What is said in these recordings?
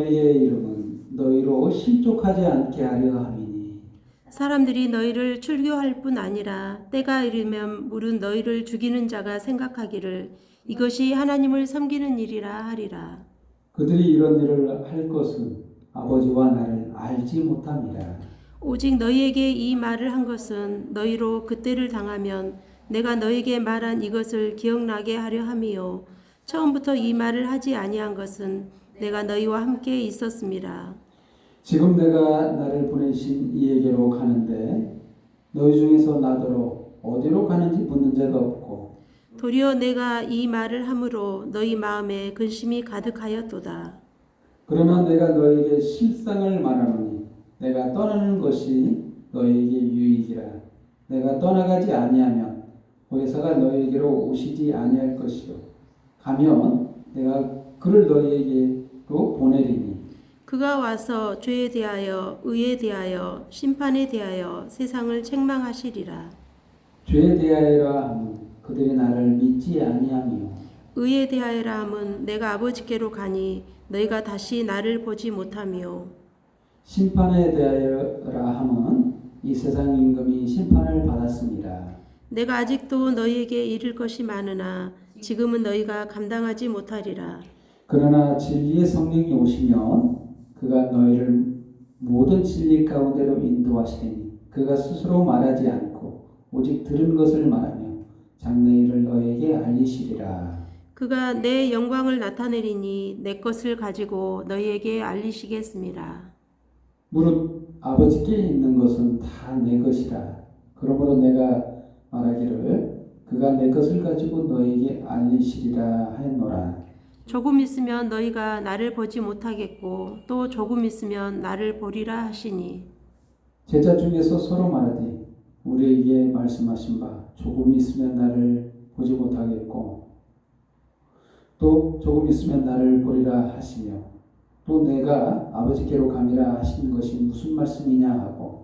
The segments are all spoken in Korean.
너희의 이름은 너희로 실족하지 않게 하려 함이니 사람들이 너희를 출교할 뿐 아니라 때가 이르면 물은 너희를 죽이는 자가 생각하기를 이것이 하나님을 섬기는 일이라 하리라. 그들이 이런 일을 할 것은 아버지와 나를 알지 못함이라. 오직 너희에게 이 말을 한 것은 너희로 그때를 당하면 내가 너희에게 말한 이것을 기억나게 하려 함이요 처음부터 이 말을 하지 아니한 것은 내가 너희와 함께 있었음이라. 지금 내가 나를 보내신 이에게로 가는데 너희 중에서 나더러 어디로 가는지 묻는 자가 없고 도리어 내가 이 말을 함으로 너희 마음에 근심이 가득하였도다. 그러나 내가 너희에게 실상을 말하노니 내가 떠나는 것이 너희에게 유익이라. 내가 떠나가지 아니하면 보혜사가 너희에게로 오시지 아니할 것이요 가면 내가 그를 너희에게로 보내리니 그가 와서 죄에 대하여 의에 대하여 심판에 대하여 세상을 책망하시리라. 죄에 대하여라 하면 그들이 나를 믿지 아니하며 의에 대하여라 함은 내가 아버지께로 가니 너희가 다시 나를 보지 못하며 심판에 대하여라 하면 이 세상 임금이 심판을 받았습니다. 내가 아직도 너희에게 이를 것이 많으나 지금은 너희가 감당하지 못하리라. 그러나 진리의 성령이 오시면 그가 너희를 모든 진리 가운데로 인도하시리니 그가 스스로 말하지 않고 오직 들은 것을 말하며 장래 일을 너희에게 알리시리라. 그가 내 영광을 나타내리니 내 것을 가지고 너희에게 알리시겠습니다. 무릇 아버지께 있는 것은 다 내 것이라. 그러므로 내가 말하기를 그가 내 것을 가지고 너희에게 알리시리라 하였노라. 조금 있으면 너희가 나를 보지 못하겠고 또 조금 있으면 나를 보리라 하시니 제자 중에서 서로 말하되 우리에게 말씀하신 바 조금 있으면 나를 보지 못하겠고 또 조금 있으면 나를 보리라 하시며 또 내가 아버지께로 감이라 하신 것이 무슨 말씀이냐 하고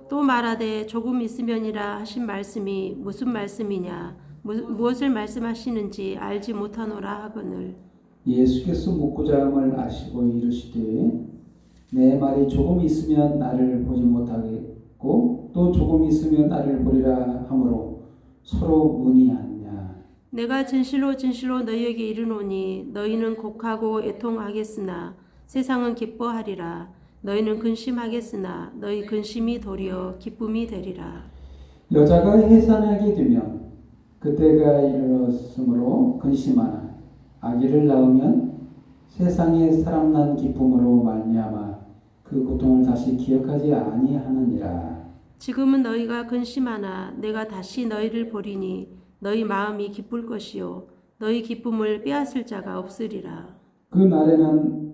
또 말하되 조금 있으면이라 하신 말씀이 무슨 말씀이냐 무엇을 말씀하시는지 알지 못하노라 하거늘 예수께서 묻고자 함을 아시고 이르시되 내 말이 조금 있으면 나를 보지 못하겠고 또 조금 있으면 나를 보리라 하므로 서로 문의하느냐. 내가 진실로 진실로 너희에게 이르노니 너희는 곡하고 애통하겠으나 세상은 기뻐하리라. 너희는 근심하겠으나 너희 근심이 도리어 기쁨이 되리라. 여자가 해산하게 되면 그때가 이르렀으므로 근심하나 아기를 낳으면 세상에 사람 난 기쁨으로 말미암아 그 고통을 다시 기억하지 아니하느니라. 지금은 너희가 근심하나 내가 다시 너희를 보리니 너희 마음이 기쁠 것이요 너희 기쁨을 빼앗을 자가 없으리라. 그 날에는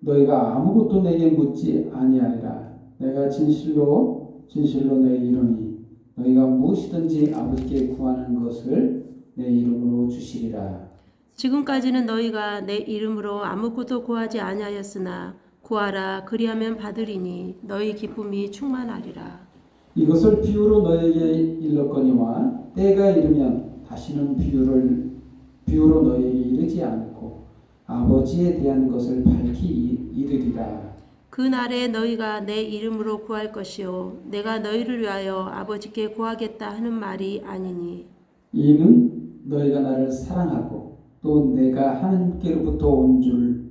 너희가 아무것도 내게 묻지 아니하리라. 내가 진실로 진실로 너희 이르니 너희가 무엇이든지 아버지께 구하는 것을 내 이름으로 주시리라. 지금까지는 너희가 내 이름으로 아무것도 구하지 아니하였으나 구하라 그리하면 받으리니 너희 기쁨이 충만하리라. 이것을 비유로 너희에게 일렀거니와 때가 이르면 다시는 비유로 너희에게 이르지 않고 아버지에 대한 것을 밝히 이르리라. 그 날에 너희가 내 이름으로 구할 것이요 내가 너희를 위하여 아버지께 구하겠다 하는 말이 아니니 이는 너희가 나를 사랑하고 또 내가 하나님께로부터 온 줄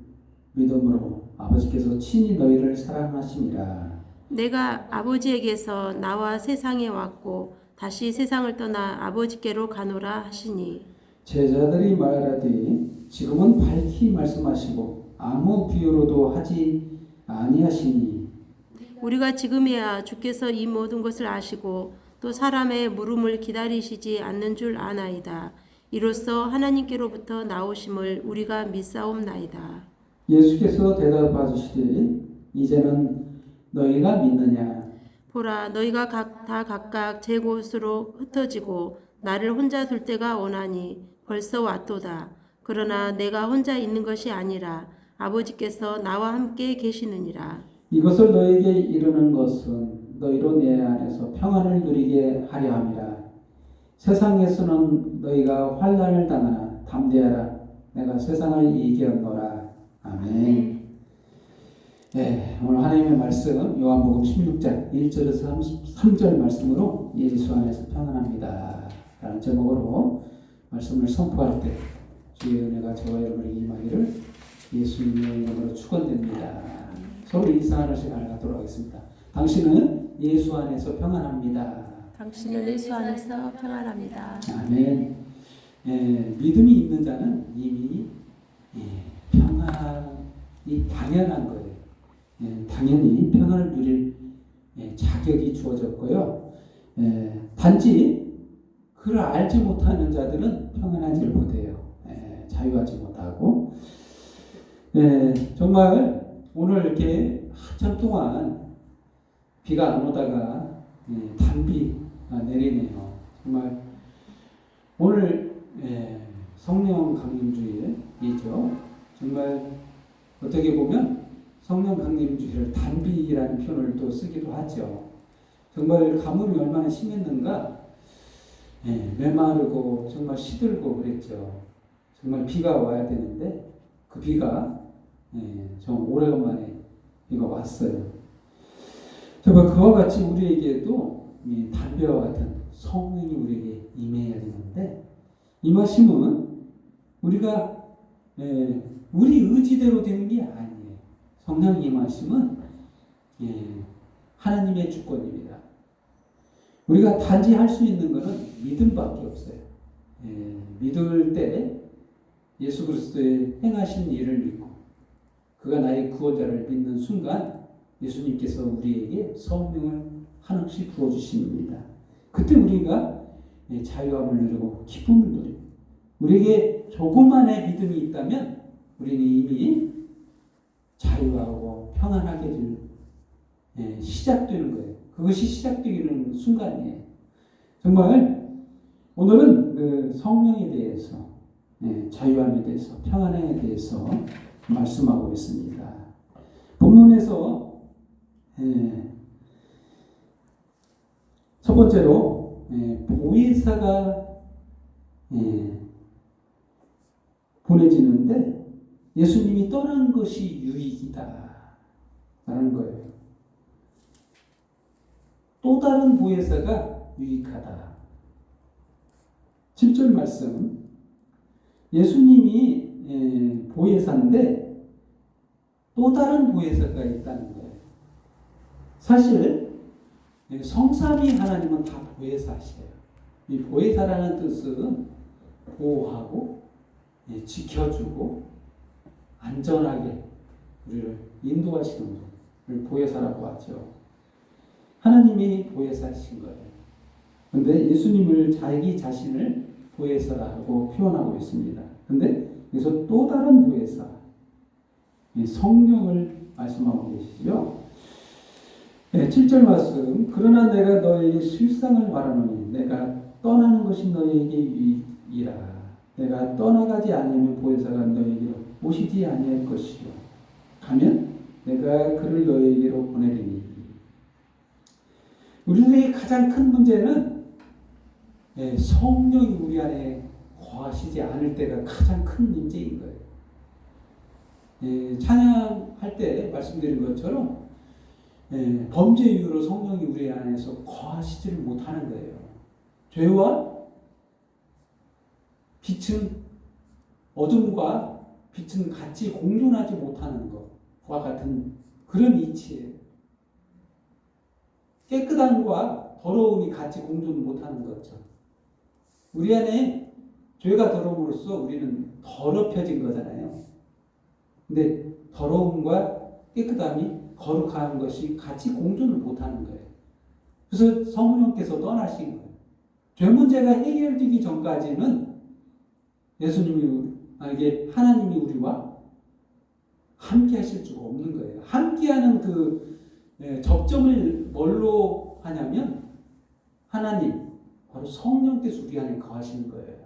믿음으로 아버지께서 친히 너희를 사랑하심이라. 내가 아버지에게서 나와 세상에 왔고 다시 세상을 떠나 아버지께로 가노라 하시니 제자들이 말하되 지금은 밝히 말씀하시고 아무 비유로도 하지 아니하시니 우리가 지금이야 주께서 이 모든 것을 아시고 또 사람의 물음을 기다리시지 않는 줄 아나이다. 이로써 하나님께로부터 나오심을 우리가 믿사옵나이다. 예수께서 대답하시되 이제는 너희가 믿느냐. 보라 너희가 다 각각 제 곳으로 흩어지고 나를 혼자 둘 때가 오나니 벌써 왔도다. 그러나 내가 혼자 있는 것이 아니라 아버지께서 나와 함께 계시느니라. 이것을 너희에게 이르는 것은 너희로 내 안에서 평안을 누리게 하려 함이라. 세상에서는 너희가 환난을 당하나 담대하라. 내가 세상을 이겼노라. 아멘. 네, 오늘 하나님의 말씀 요한복음 16장 1절에서 3절 말씀으로 예수 안에서 평안합니다 라는 제목으로 말씀을 선포할 때 주의 은혜가 저와 여러분에게 임하기를 예수님의 이름으로 축원됩니다. 서로 인사하는 시간을 갖도록 하겠습니다. 당신은 예수 안에서 평안합니다. 당신은 예수 안에서 평안합니다. 아멘. 믿음이 있는 자는 이미 평안이 당연한 거예요. 당연히 평안을 누릴 자격이 주어졌고요. 단지 그를 알지 못하는 자들은 평안하지 못해요. 자유하지 못하고. 정말 오늘 이렇게 한참 동안 비가 안 오다가 단비가 내리네요. 정말 오늘 성령 강림주일이죠. 정말 어떻게 보면 성령 강림주일을 단비라는 표현을 또 쓰기도 하죠. 정말 가뭄이 얼마나 심했는가. 메마르고 정말 시들고 그랬죠. 정말 비가 와야 되는데 그 비가 좀 오래간만에 비가 왔어요. 정말 그와 같이 우리에게도 단비와 같은 성령이 우리에게 임해야 되는데 임하심은 우리가 우리 의지대로 되는 게 아니에요. 성령 임하심은 하나님의 주권입니다. 우리가 단지 할 수 있는 것은 믿음밖에 없어요. 믿을 때 예수 그리스도의 행하신 일을 믿고 그가 나의 구원자를 믿는 순간 예수님께서 우리에게 성령을 한없이 부어주십니다. 그때 우리가 자유함을 누리고 기쁨을 누리고 우리에게 조금만의 믿음이 있다면 우리는 이미 자유하고 평안하게 시작되는 거예요. 그것이 시작되는 순간이에요. 정말 오늘은 그 성령에 대해서 자유함에 대해서 평안에 대해서 말씀하고 있습니다. 본문에서 첫 번째로 보혜사가 보내지는데 예수님이 떠난 것이 유익이다 라는 거예요. 또 다른 보혜사가 유익하다. 7절 말씀 예수님이 보혜사인데 또 다른 보혜사가 있다는 거예요. 사실 성삼위 하나님은 다 보혜사시에요. 이 보혜사라는 뜻은 보호하고 지켜주고 안전하게 우리를 인도하시는 분을 보혜사라고 하죠. 하나님이 보혜사신 거예요. 그런데 예수님을 자기 자신을 보혜사라고 표현하고 있습니다. 그런데 여기서 또 다른 보혜사, 성령을 말씀하고 계시죠. 7절 말씀 그러나 내가 너에게 실상을 말하노니 내가 떠나는 것이 너에게 유익이라. 내가 떠나가지 않으면 보혜사가 너에게로 오시지 아니할 것이요 가면 내가 그를 너에게로 보내리니. 우리들의 가장 큰 문제는 성령이 우리 안에 거하시지 않을 때가 가장 큰 문제인 거예요. 찬양할 때 말씀드린 것처럼 범죄 이유로 성령이 우리 안에서 거하시지를 못하는 거예요. 죄와 빛은 어둠과 빛은 같이 공존하지 못하는 것과 같은 그런 이치예요. 깨끗함과 더러움이 같이 공존 못하는 것처럼 우리 안에 죄가 들어옴으로써 우리는 더럽혀진 거잖아요. 근데 더러움과 깨끗함이 거룩한 것이 같이 공존을 못하는 거예요. 그래서 성령께서 떠나신 거예요. 죄 문제가 해결되기 전까지는 예수님이 이게 하나님이 우리와 함께 하실 수가 없는 거예요. 함께하는 그 접점을 뭘로 하냐면 하나님, 바로 성령께서 우리 안에 거하시는 거예요.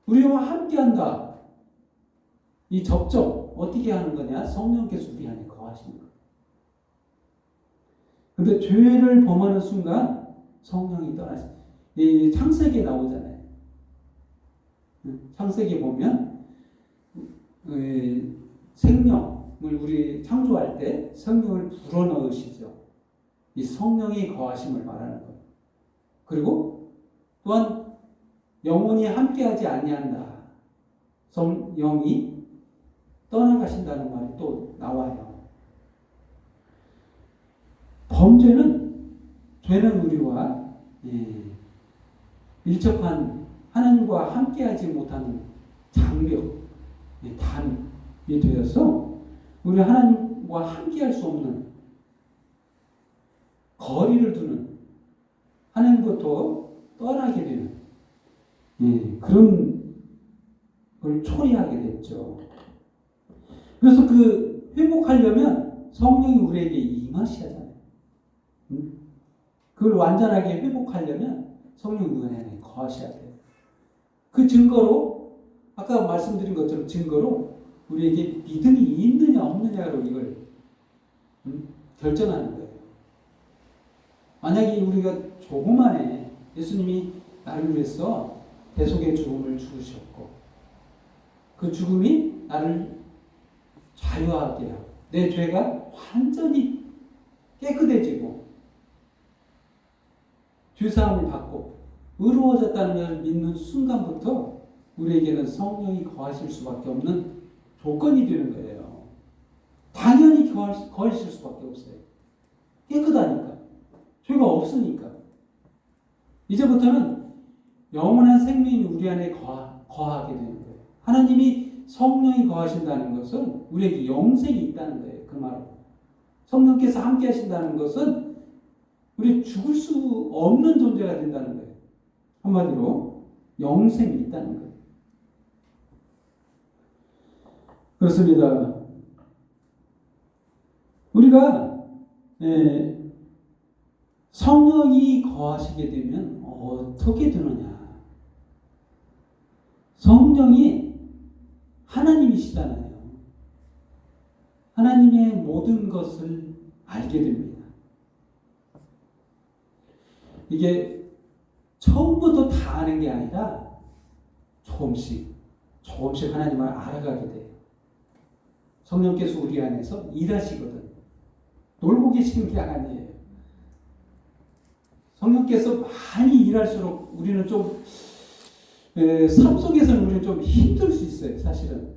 우리와 함께한다. 이 접점 어떻게 하는 거냐? 성령께서 우리 안에 거하시는 거예요. 근데 죄를 범하는 순간 성령이 떠나서 이 창세기에 나오잖아요. 창세기에 보면 생명을 우리 창조할 때 생명을 불어넣으시죠. 이 성령이 거하심을 말하는 거예요. 그리고 또한 영혼이 함께하지 아니한다. 성령이 떠나가신다는 말이 또 나와요. 죄는 우리와 밀접한 하나님과 함께하지 못하는 장벽, 담이 되어서 우리 하나님과 함께할 수 없는 거리를 두는 하나님부터 떠나게 되는 그런 걸 초래하게 됐죠. 그래서 그 회복하려면 성령이 우리에게 임하셔야 하잖아요. 그걸 완전하게 회복하려면 성령이 우리 안에 거하셔야 돼요. 그 증거로 아까 말씀드린 것처럼 증거로 우리에게 믿음이 있느냐 없느냐로 이걸 결정하는 거예요. 만약에 우리가 조금만에 예수님이 나를 위해서 대속의 죽음을 죽으셨고 그 죽음이 나를 자유하게 하고 내 죄가 완전히 깨끗해지고 죄사함을 받고 의로워졌다는 것을 믿는 순간부터 우리에게는 성령이 거하실 수밖에 없는 조건이 되는 거예요. 당연히 거하실 수밖에 없어요. 깨끗하니까. 죄가 없으니까. 이제부터는 영원한 생명이 우리 안에 거하게 되는 거예요. 하나님이 성령이 거하신다는 것은 우리에게 영생이 있다는 거예요. 그 말은. 성령께서 함께 하신다는 것은 우리 죽을 수 없는 존재가 된다는 거예요. 한마디로 영생이 있다는 거예요. 그렇습니다. 우리가 성령이 거하시게 되면 어떻게 되느냐? 성령이 하나님이시잖아요. 하나님의 모든 것을 알게 됩니다. 이게 처음부터 다 아는 게 아니라 조금씩 하나님을 알아가게 돼요. 성령께서 우리 안에서 일하시거든. 놀고 계시는 게 아니에요. 성령께서 많이 일할수록 우리는 좀 삶 속에서는 우리는 좀 힘들 수 있어요. 사실은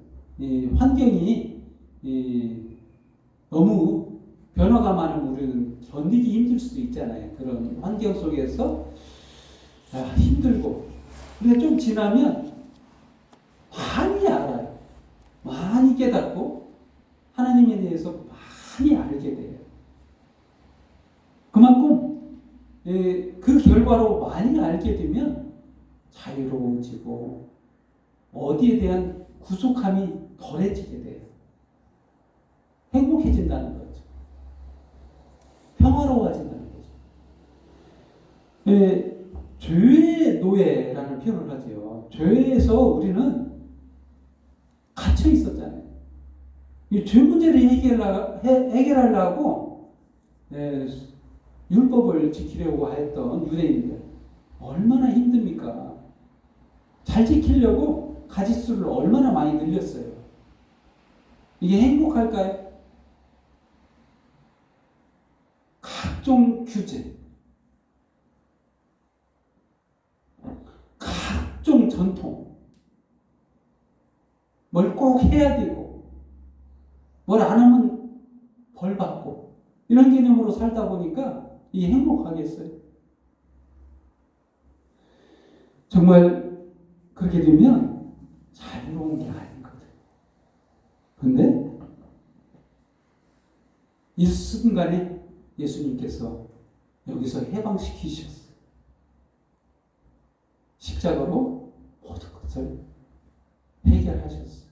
환경이 너무 변화가 많으면 우리는 견디기 힘들 수도 있잖아요. 그런 환경 속에서 힘들고 근데 좀 지나면 많이 알아요. 많이 깨닫고 하나님에 대해서 많이 알게 돼요. 그만큼 그 결과로 많이 알게 되면 자유로워지고 어디에 대한 구속함이 덜해지게 돼요. 행복해진다는 거죠. 평화로워진다는 거죠. 죄의 노예라는 표현을 하죠. 죄에서 우리는 갇혀 있었잖아요. 이 죄 문제를 해결하려고 율법을 지키려고 했던 유대인들 얼마나 힘듭니까? 잘 지키려고 가짓수를 얼마나 많이 늘렸어요. 이게 행복할까요? 각종 규제, 각종 전통, 뭘 꼭 해야 되고 뭘 안 하면 벌 받고 이런 개념으로 살다 보니까 이게 행복하겠어요? 정말 그렇게 되면 자유로운 게 아니거든. 근데 이 순간에 예수님께서 여기서 해방시키셨어요. 십자가로 모든 것을 해결하셨어요.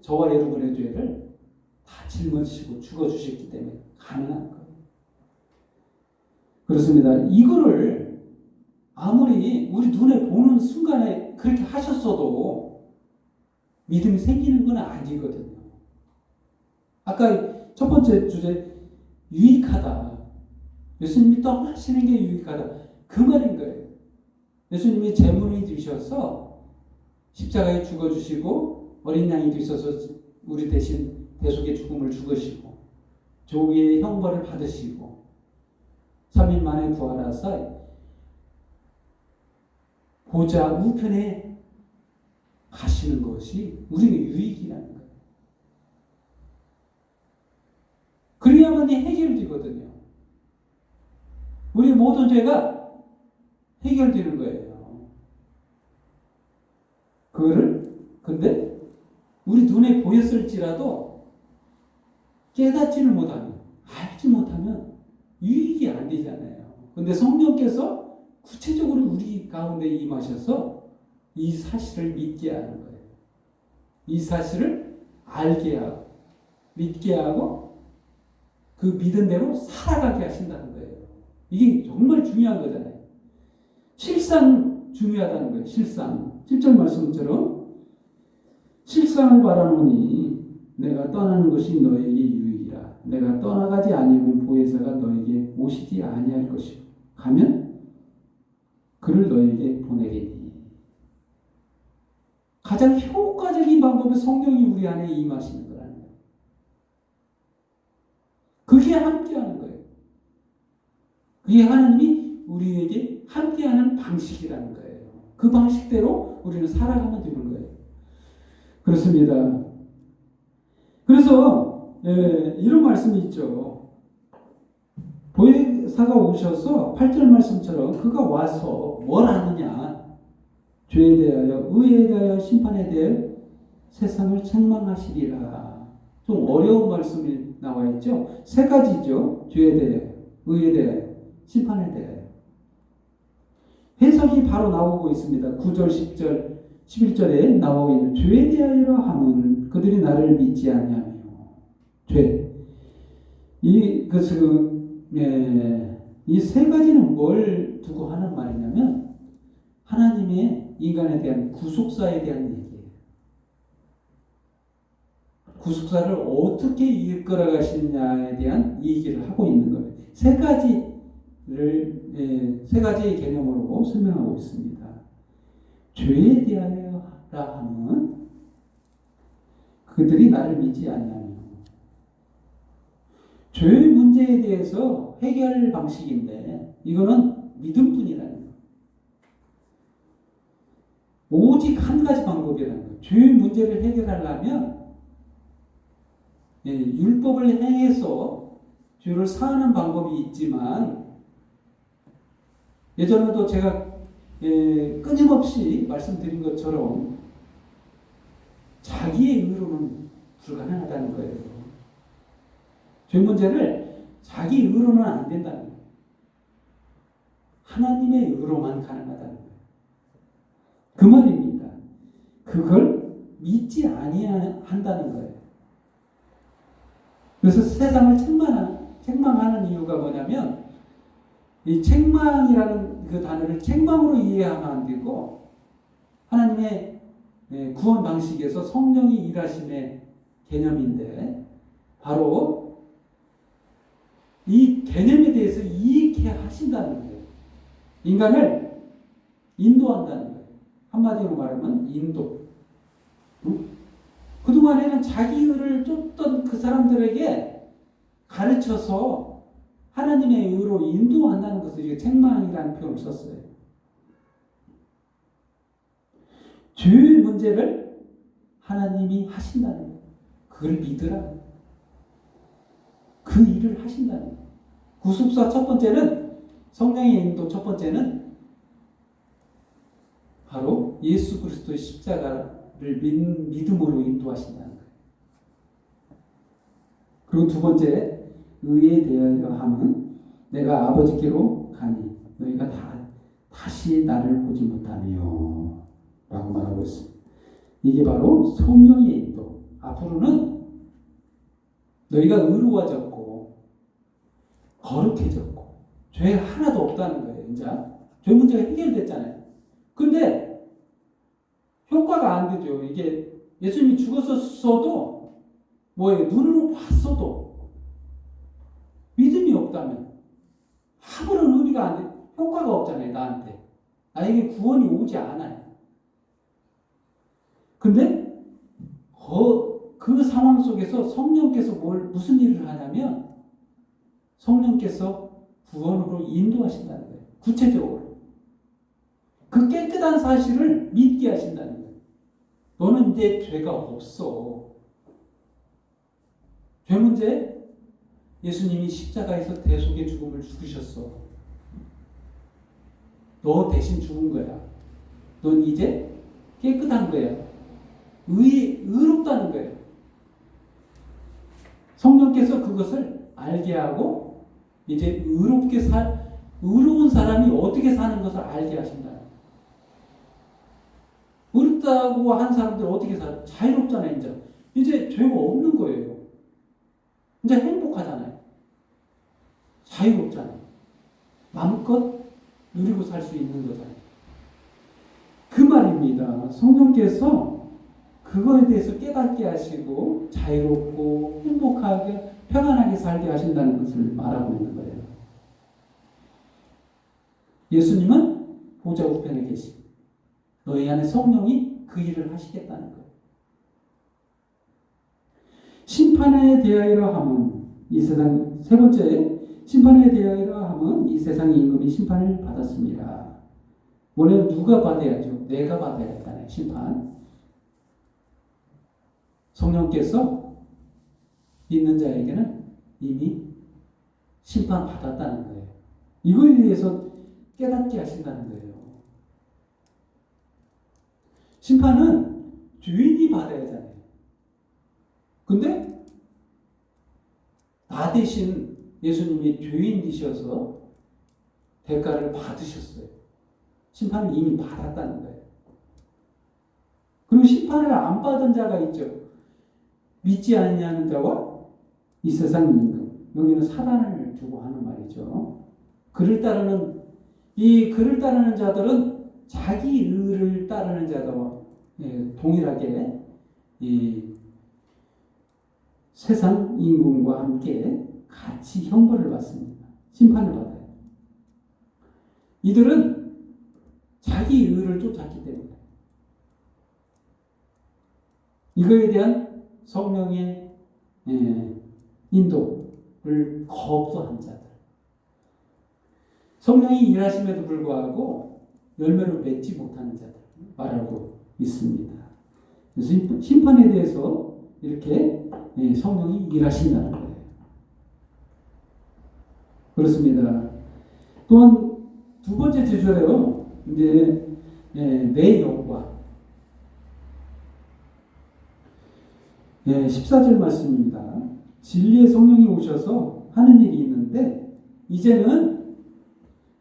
저와 여러분의 죄를 다 짊어지시고 죽어주셨기 때문에 가능한 거예요. 그렇습니다. 이거를 아무리 우리 눈에 보는 순간에 그렇게 하셨어도 믿음이 생기는 건 아니거든요. 아까 첫 번째 주제 유익하다. 예수님이 떠나시는 게 유익하다. 그 말인 거예요. 예수님이 제물이 되셔서 십자가에 죽어주시고 어린 양이 되셔서 우리 대신 대속의 죽음을 죽으시고 조기의 형벌을 받으시고 3일 만에 부활하사 보좌 우편에 가시는 것이 우리에게 유익이라는 거예요. 그래야만이 해결되거든요. 우리 모든 죄가 해결되는 거예요. 근데 우리 눈에 보였을지라도 깨닫지를 못하면, 알지 못하면 유익이 안 되잖아요. 근데 성령께서 구체적으로 우리 가운데 임하셔서 이 사실을 믿게 하는 거예요. 이 사실을 알게 하고, 믿게 하고, 그 믿은 대로 살아가게 하신다는 거예요. 이게 정말 중요한 거잖아요. 실상 중요하다는 거예요. 실상. 7절 말씀처럼 실상을 바라노니 내가 떠나는 것이 너에게 유익이라. 내가 떠나가지 아니하면 보혜사가 너에게 오시지 아니할 것이요. 가면 그를 너에게 보내리니. 가장 효과적인 방법은 성령이 우리 안에 임하시는 거라는 거예요. 그게 함께하는 거예요. 그게 하나님이 우리에게 함께하는 방식이라는 거예요. 그 방식대로 우리는 살아가면 되는 거예요. 그렇습니다. 그래서 이런 말씀이 있죠. 보혜사가 오셔서 8절 말씀처럼 그가 와서 뭘 하느냐. 죄에 대하여 의에 대하여 심판에 대해 세상을 책망하시리라. 좀 어려운 말씀이 나와 있죠. 세 가지죠. 죄에 대하여, 의에 대하여, 심판에 대하여. 해석이 바로 나오고 있습니다. 9절, 10절, 11절에 나오고 있는 죄에 대하여라 함은 그들이 나를 믿지 아니하며. 죄. 이 세 가지는 뭘 두고 하는 말이냐면 하나님의 인간에 대한 구속사에 대한 얘기예요. 구속사를 어떻게 이끌어 가시느냐에 대한 얘기를 하고 있는 거예요. 세 가지의 개념으로 설명하고 있습니다. 죄에 대하여라 하면 그들이 나를 믿지 아니하며. 죄의 문제에 대해서 해결 방식인데 이거는 믿음뿐이라는 거예요. 오직 한 가지 방법이라는 거예요. 죄의 문제를 해결하려면 율법을 행해서 죄를 사하는 방법이 있지만 예전에도 제가 끊임없이 말씀드린 것처럼 자기의 의로는 불가능하다는 거예요. 죄 문제를 자기 의로는 안 된다는 거예요. 하나님의 의로만 가능하다는 거예요. 그 말입니다. 그걸 믿지 아니한다는 거예요. 그래서 세상을 책망하는 이유가 뭐냐면 이 책망이라는 그 단어를 책망으로 이해하면 안 되고 하나님의 구원 방식에서 성령이 일하심의 개념인데 바로 이 개념에 대해서 이익해 하신다는 거예요. 인간을 인도한다는 거예요. 한마디로 말하면 인도. 그동안에는 자기 의를 쫓던 그 사람들에게 가르쳐서 하나님의 의로 인도한다는 것을 책망이라는 표현을 썼어요. 죄의 문제를 하나님이 하신다는 거예요. 그걸 믿으라. 그 일을 하신다는 거예요. 구속사 첫 번째는 성령의 인도 첫 번째는 바로 예수 그리스도의 십자가를 믿음으로 인도하신다는 거예요. 그리고 두 번째 의에 대하여 함은 내가 아버지께로 가니 너희가 다시 나를 보지 못하며 라고 말하고 있습니다. 이게 바로 성령의 인도. 앞으로는 너희가 의로워졌고 거룩해졌고 죄 하나도 없다는 거예요. 이제 죄 문제가 해결됐잖아요. 근데 효과가 안 되죠. 이게 예수님이 죽었어도 뭐예요? 눈으로 봤어도 믿음이 없다면 아무런 의미가 안 돼. 효과가 없잖아요. 나한테. 나에게 구원이 오지 않아요. 근데 그 상황 속에서 성령께서 무슨 일을 하냐면 성령께서 구원으로 인도하신다는 거예요. 구체적으로. 그 깨끗한 사실을 믿게 하신다는 거예요. 너는 이제 죄가 없어. 죄 문제? 예수님이 십자가에서 대속의 죽음을 죽으셨어. 너 대신 죽은 거야. 넌 이제 깨끗한 거야. 의롭다는 거예요. 성령께서 그것을 알게 하고 이제 의로운 사람이 어떻게 사는 것을 알게 하신다. 의롭다고 한 사람들 어떻게 살아? 자유롭잖아요. 이제 죄가 없는 거예요. 이제 행복하잖아요. 자유롭잖아요. 마음껏 누리고 살 수 있는 거잖아요. 그 말입니다. 성령께서 그거에 대해서 깨닫게 하시고 자유롭고 행복하게 평안하게 살게 하신다는 것을 말하고 있는 거예요. 예수님은 보좌 우편에 계시고 너희 안에 성령이 그 일을 하시겠다는 거예요. 심판에 대하여라 함은 이 세상 세 번째 심판에 대하여라 함은 이 세상의 임금이 심판을 받았습니다. 원래 누가 받아야죠? 내가 받아야 했잖아요. 심판. 성령께서 믿는 자에게는 이미 심판 받았다는 거예요. 이거에 대해서 깨닫게 하신다는 거예요. 심판은 죄인이 받아야 하잖아요. 근데 나 대신 예수님이 죄인이셔서 대가를 받으셨어요. 심판을 이미 받았다는 거예요. 그리고 심판을 안 받은 자가 있죠. 믿지 않냐는 자와 이 세상 임금. 여기는 사단을 두고 하는 말이죠. 그를 따르는 자들은 자기 의를 따르는 자와 동일하게 이 세상 임금과 함께 같이 형벌을 받습니다. 심판을 받아요. 이들은 자기 의를 쫓았기 때문에 이거에 대한 성령의 인도를 거부한 자들, 성령이 일하심에도 불구하고 열매를 맺지 못하는 자들 말하고 있습니다. 그래서 심판에 대해서 이렇게 성령이 일하신다는 거예요. 그렇습니다. 또한 두 번째 주절에요. 이제 내 영과 14절 말씀입니다. 진리의 성령이 오셔서 하는 일이 있는데 이제는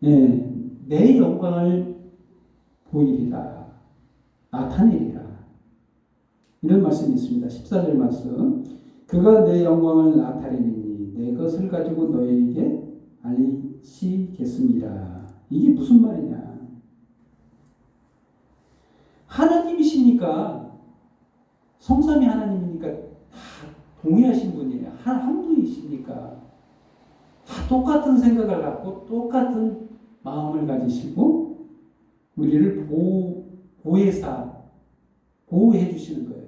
내 영광을 보이리라, 나타내리라. 이런 말씀이 있습니다. 14절 말씀. 그가 내 영광을 나타내리니 내 것을 가지고 너희에게 알리시겠습니다. 이게 무슨 말이냐? 하나님이시니까, 성삼위 하나님이니까 다 동의하신 분이에요. 한 분이시니까 다 똑같은 생각을 갖고 똑같은 마음을 가지시고 우리를 보호해 주시는 거예요.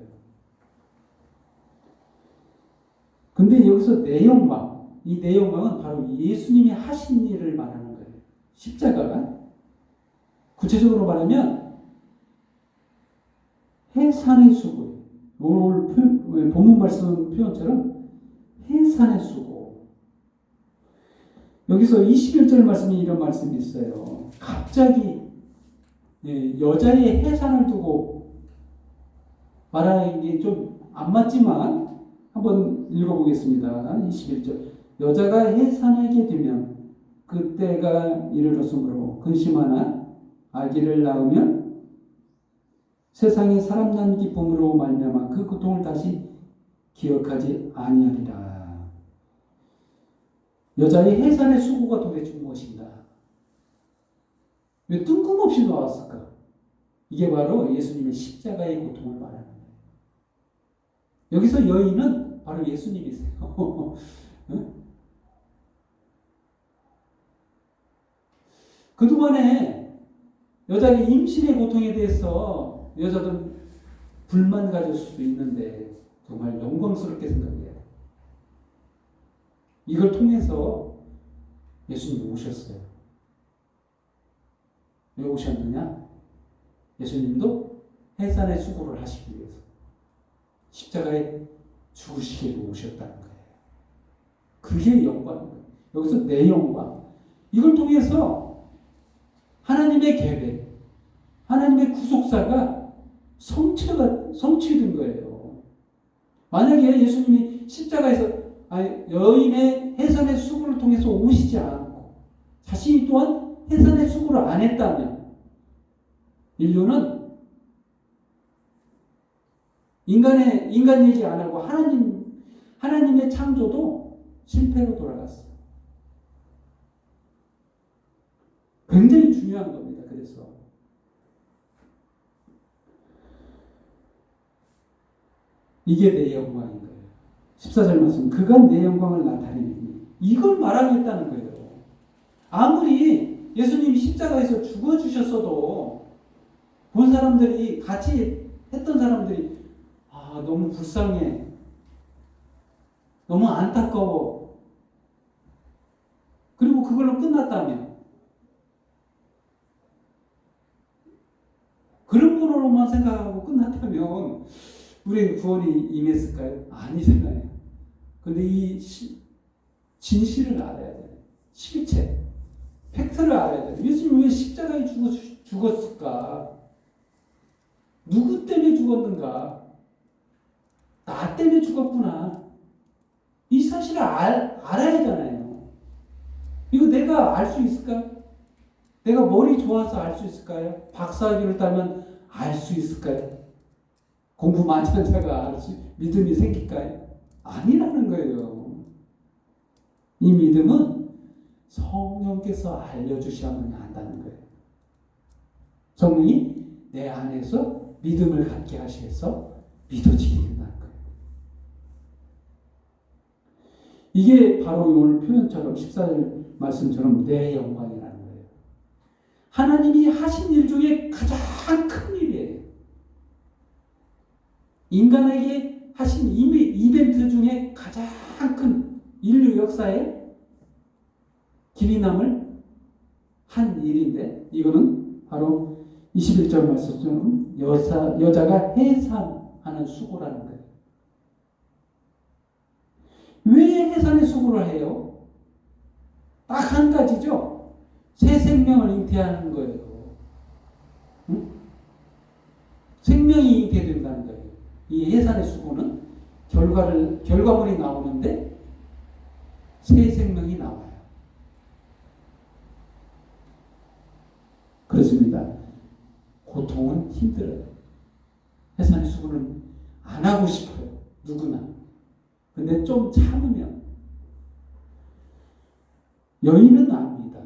근데 여기서 내 영광, 이 내 영광은 바로 예수님이 하신 일을 말하는 거예요. 십자가가. 구체적으로 말하면 해산의 수고, 오늘 본문 말씀 표현처럼 해산의 수고. 여기서 21절 말씀이 이런 말씀이 있어요. 갑자기 여자의 해산을 두고 말하는 게 좀 안 맞지만 한번 읽어보겠습니다. 21절. 여자가 해산하게 되면 그때가 이르렀으므로 근심하나 아기를 낳으면 세상에 사람 난 기쁨으로 말미암아 그 고통을 다시 기억하지 아니하리라. 여자의 해산의 수고가 도대체 무엇인가? 왜 뜬금없이 나왔을까? 이게 바로 예수님의 십자가의 고통을 말하는 거예요. 여기서 여인은 바로 예수님이세요. 그동안에 여자의 임신의 고통에 대해서 여자들은 불만 가질 수도 있는데 정말 영광스럽게 생각해요. 이걸 통해서 예수님이 오셨어요. 왜 오셨느냐? 예수님도 해산의 수고를 하시기 위해서 십자가에 죽으시기로 오셨다는 거예요. 그게 영광이에요. 여기서 내 영광. 이걸 통해서 하나님의 계획, 하나님의 구속사가 성취된 거예요. 만약에 예수님이 십자가에서 여인의 해산의 수고를 통해서 오시지 않고 자신이 또한 해산의 수고를 안 했다면 인류는 인간 얘기 안 하고 하나님의 창조도 실패로 돌아갔어요. 굉장히 중요한 겁니다. 그래서 이게 내 영광인 거예요. 14절 말씀, 그가 내 영광을 나타내니 이걸 말하겠다는 거예요. 아무리 예수님이 십자가에서 죽어주셨어도 본 사람들이, 같이 했던 사람들이 너무 불쌍해, 너무 안타까워, 그리고 그걸로 끝났다면, 그런 거로만 생각하고 끝났다면 우리의 구원이 임했을까요? 아니잖아요. 근데 이 진실을 알아야 돼요. 실체, 팩트를 알아야 돼요. 예수님이 왜 십자가에 죽었을까? 누구 때문에 죽었는가? 나 때문에 죽었구나. 이 사실을 알아야 하잖아요. 이거 내가 알 수 있을까? 내가 머리 좋아서 알 수 있을까요? 박사학위를 따면 알 수 있을까요? 공부 많이 한 자가 믿음이 생길까요? 아니라는 거예요. 이 믿음은 성령께서 알려주셔야만 한다는 거예요. 성령이 내 안에서 믿음을 갖게 하셔서 믿어지게 된다는 거예요. 이게 바로 오늘 표현처럼 14절 말씀처럼 내 영광이라는 거예요. 하나님이 하신 일 중에 가장 큰 일이에요. 인간에게 하신 이벤트 중에 가장 큰 인류 역사에 길이 남을 한 일인데, 이거는 바로 21절 말씀처럼 여자가 해산하는 수고라는 거예요. 왜 해산의 수고를 해요? 딱 한 가지죠. 새 생명을 잉태하는 거예요. 응? 생명이 잉태된다는 거예요. 이 해산의 수고는 결과물이 나오는데 새 생명이 나와요. 그렇습니다. 고통은 힘들어요. 해산의 수고는 안 하고 싶어요. 누구나. 근데 좀 참으면, 여인은 압니다.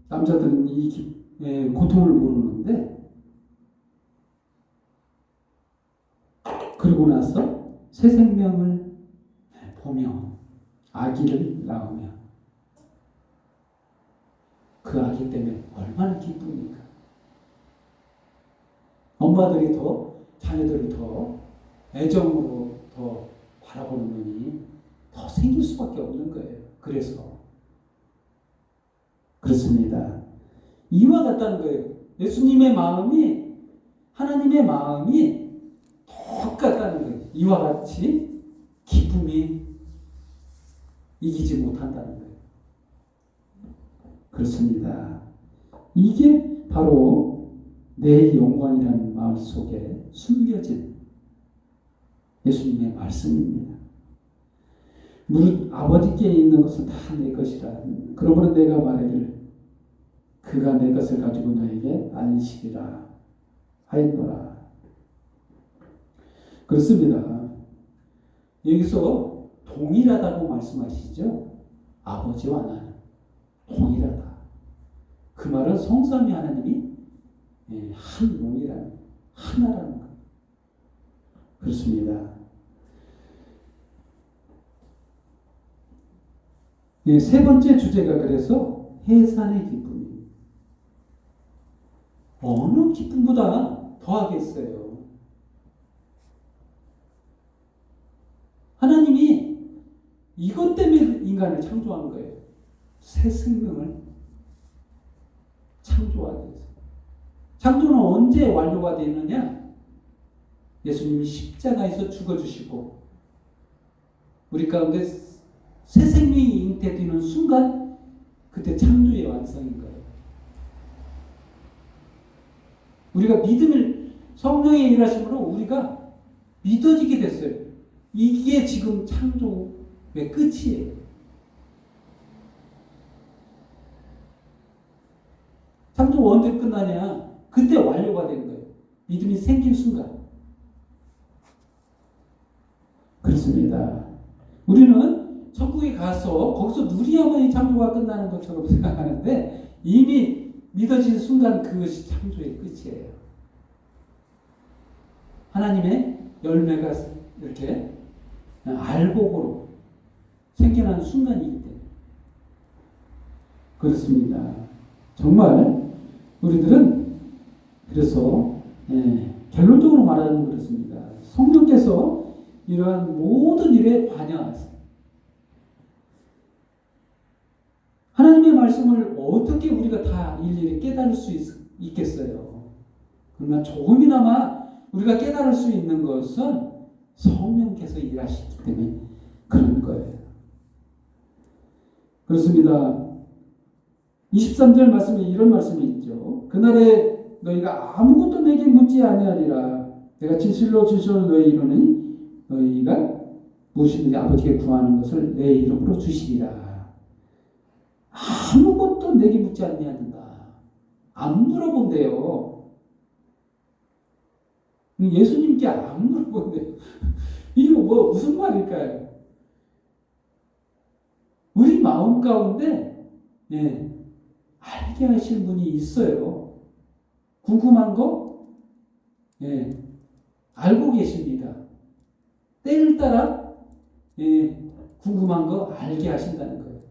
남자들은 이 고통을 모르는데, 그러고 나서 새 생명을 보며 아기를 낳으면 그 아기 때문에 얼마나 기쁩니까? 엄마들이 자녀들을 더 애정으로 더 바라보는 눈이 더 생길 수밖에 없는 거예요. 그래서 그렇습니다. 이와 같다는 거예요. 예수님의 마음이, 하나님의 마음이 똑같다는 거예요. 이와 같이 기쁨이 이기지 못한다는 거예요. 그렇습니다. 이게 바로 내 영광이라는 마음 속에 숨겨진 예수님의 말씀입니다. 무릇 아버지께 있는 것은 다 내 것이라. 그러므로 내가 말하기를 그가 내 것을 가지고 너에게 알리시리라 하였노라. 그렇습니다. 여기서 동일하다고 말씀하시죠. 아버지와 나는 동일하다. 그 말은 성삼위 하나님이 한 몸이라는, 하나라는 것. 그렇습니다. 세 번째 주제가 그래서 해산의 기쁨입니다. 어느 기쁨보다 더하겠어요. 하나님이 이것 때문에 인간을 창조한 거예요. 새 생명을 창조하기 위해서. 창조는 언제 완료가 되느냐? 예수님이 십자가에서 죽어주시고 우리 가운데 새 생명이 잉태되는 순간 그때 창조의 완성인 거예요. 우리가 믿음을 성령의 일하심으로 우리가 믿어지게 됐어요. 이게 지금 창조의 끝이에요. 창조가 언제 끝나냐? 그때 완료가 된 거예요. 믿음이 생긴 순간. 그렇습니다. 우리는 천국에 가서 거기서 누리야만이 창조가 끝나는 것처럼 생각하는데 이미 믿어진 순간 그것이 창조의 끝이에요. 하나님의 열매가 이렇게 알곡으로 생겨난 순간이기 때문에 그렇습니다. 정말 우리들은 그래서 결론적으로 말하면 그렇습니다. 성령께서 이러한 모든 일에 관여하세요. 하나님의 말씀을 어떻게 우리가 다 일일이 깨달을 수 있겠어요? 그러나 조금이나마 우리가 깨달을 수 있는 것은 성령께서 일하시기 때문에 그런 거예요. 그렇습니다. 23절 말씀에 이런 말씀이 있죠. 그날에 너희가 아무것도 내게 묻지 아니하리라. 내가 진실로 진실로 너희 이루니 너희가 무엇이든지 아버지께 구하는 것을 내 이름으로 주시리라. 아무것도 내게 묻지 아니한다. 안 물어본대요. 예수님께 안 물어본대요. 이거 무슨 말일까요? 우리 마음 가운데 알게 하실 분이 있어요. 궁금한 거 알고 계십니다. 때를 따라 궁금한 거 알게 하신다는 거예요.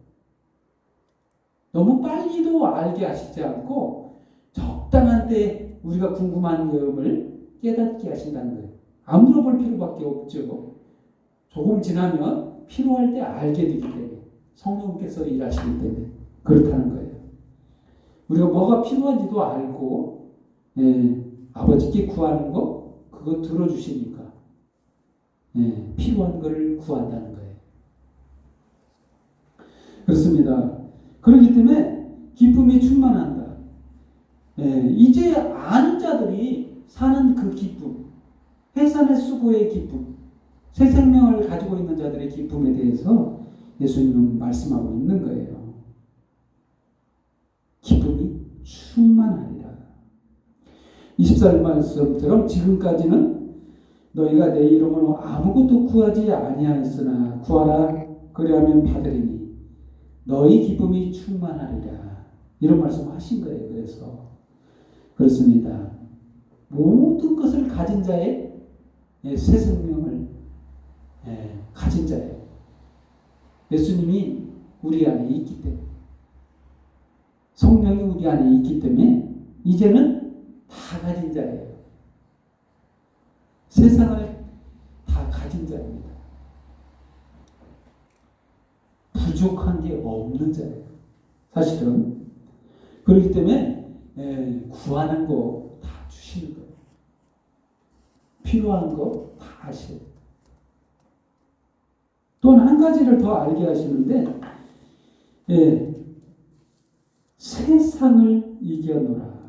너무 빨리도 알게 하시지 않고 적당한 때 우리가 궁금한 점을 깨닫게 하신다는 거예요. 안 물어볼 필요밖에 없죠. 조금 지나면 필요할 때 알게 되기 때문에 성령께서 일하시기 때문에 그렇다는 거예요. 우리가 뭐가 필요한지도 알고 아버지께 구하는 거 그거 들어주시니까 필요한 것을 구한다는 거예요. 그렇습니다. 그렇기 때문에 기쁨이 충만한다. 이제 아는 자들이 사는 그 기쁨, 해산의 수고의 기쁨, 새 생명을 가지고 있는 자들의 기쁨에 대해서 예수님은 말씀하고 있는 거예요. 기쁨이 충만하리라. 24절 말씀처럼 지금까지는 너희가 내 이름으로 아무것도 구하지 아니하였으나 구하라 그리하면 받으리니 너희 기쁨이 충만하리라. 이런 말씀을 하신 거예요. 그래서 그렇습니다. 모든 것을 가진 자의 새 생명을 가진 자예요. 예수님이 우리 안에 있기 때문에 성령이 우리 안에 있기 때문에 이제는 다 가진 자예요. 세상을 다 가진 자입니다. 부족한 게 없는 자예요. 사실은 그렇기 때문에 구하는 거 다 주시는 거예요. 필요한 거 다 하셔요. 또 한 가지를 더 알게 하시는데 세상을 이겨노라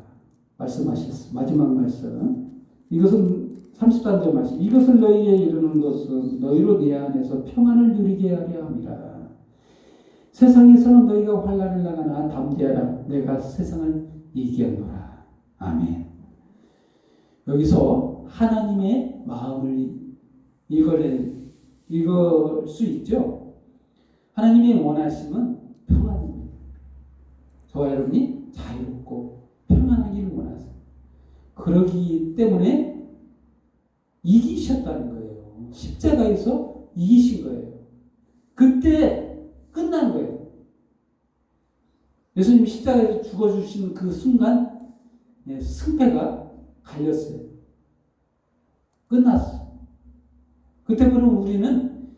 말씀하셨어요. 마지막 말씀. 이것은 33절 말씀. 이것을 너희에 이르는 것은 너희로 내 안에서 평안을 누리게 하려 함이라. 세상에서는 너희가 환난을 당하나 담대하라. 내가 세상을 이겨노라. 아멘. 여기서 하나님의 마음을 읽을 수 있죠. 하나님의 원하심은 평안입니다. 저와 여러분이 자유롭고 평안하기를 원하세요. 그러기 때문에 이기셨다는 거예요. 십자가에서 이기신 거예요. 그때 끝난 거예요. 예수님이 십자가에서 죽어주신 그 순간 승패가 갈렸어요. 끝났어. 그때부터 우리는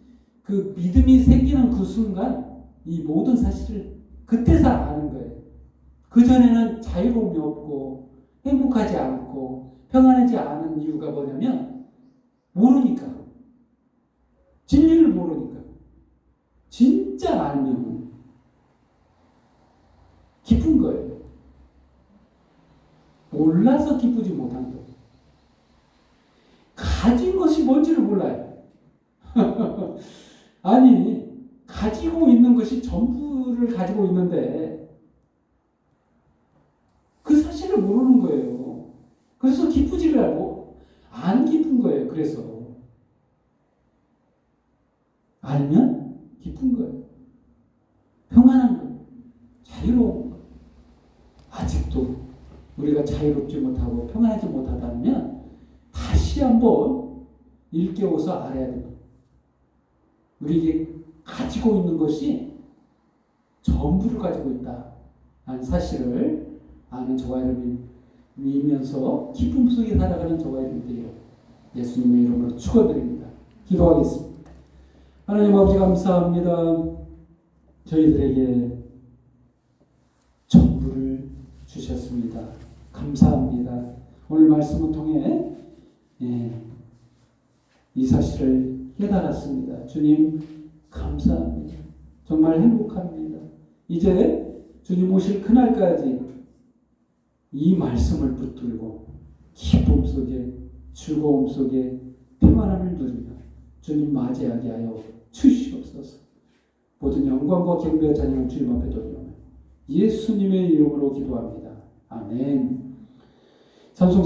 그 믿음이 생기는 그 순간 이 모든 사실을 그때서 아는 거예요. 그전에는 자유로움이 없고 행복하지 않고 평안하지 않은 이유가 뭐냐면 모르니까. 진리를 모르니까. 진짜 알면 기쁜 거예요. 몰라서 기쁘지 못한 거예요. 가진 것이 뭔지를 몰라요. 아니, 가지고 있는 것이 전부를 가지고 있는데 그 사실을 모르는 거예요. 그래서 기쁘지를 않고 안 기쁜 거예요. 그래서 알면 기쁜 거예요. 평안한 거예요. 자유로운 거예요. 아직도 우리가 자유롭지 못하고 평안하지 못하다면 다시 한번 일깨워서 알아야 됩니다. 우리에게 가지고 있는 것이 전부를 가지고 있다는 사실을 아는 저와 여러분이면서 기쁨 속에 살아가는 저와 여러분 되기를 예수님의 이름으로 축원드립니다. 기도하겠습니다. 하나님 아버지 감사합니다. 저희들에게 전부를 주셨습니다. 감사합니다. 오늘 말씀을 통해 이 사실을 깨달았습니다. 주님 감사합니다. 정말 행복합니다. 이제 주님 오실 그날까지 이 말씀을 붙들고 기쁨 속에 즐거움 속에 평안함을 누리며 주님 맞이하게 하여 주시옵소서. 모든 영광과 경배와 찬양을 주님 앞에 돌려 예수님의 이름으로 기도합니다. 아멘. 찬송